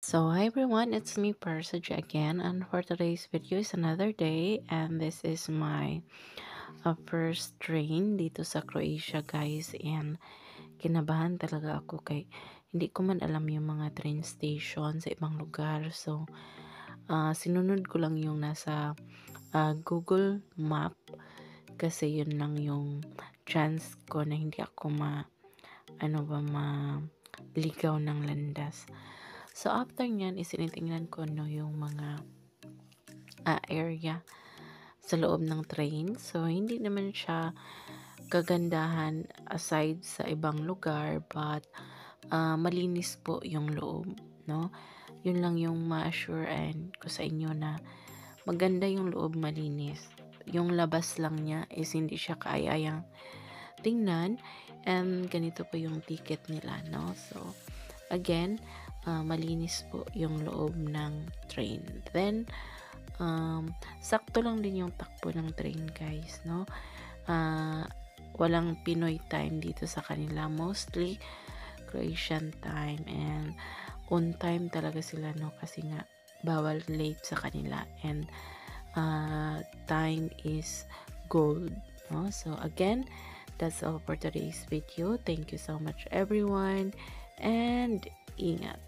So hi everyone, it's me Persaj again, and for today's video is another day, and this is my first train dito sa Croatia guys, and kinabahan talaga ako kay hindi ko man alam yung mga train station sa ibang lugar. So sinunod ko lang yung nasa Google Map kasi yun lang yung chance ko na hindi ako ligaw ng landas. So after nyan is tinitingnan ko no yung mga area sa loob ng train. So hindi naman siya kagandahan aside sa ibang lugar, but malinis po yung loob, no? Yun lang yung ma-assure and ko sa inyo na maganda yung loob, malinis. Yung labas lang niya is hindi siya kaayang tingnan, and ganito po yung ticket nila, no? So again, malinis po yung loob ng train. Then sakto lang din yung takbo ng train guys, no? Walang Pinoy time dito sa kanila, mostly Croatian time, and on time talaga sila, no? Kasi nga bawal late sa kanila, and time is gold, no? So again, that's all for today's video. Thank you so much everyone, and ingat.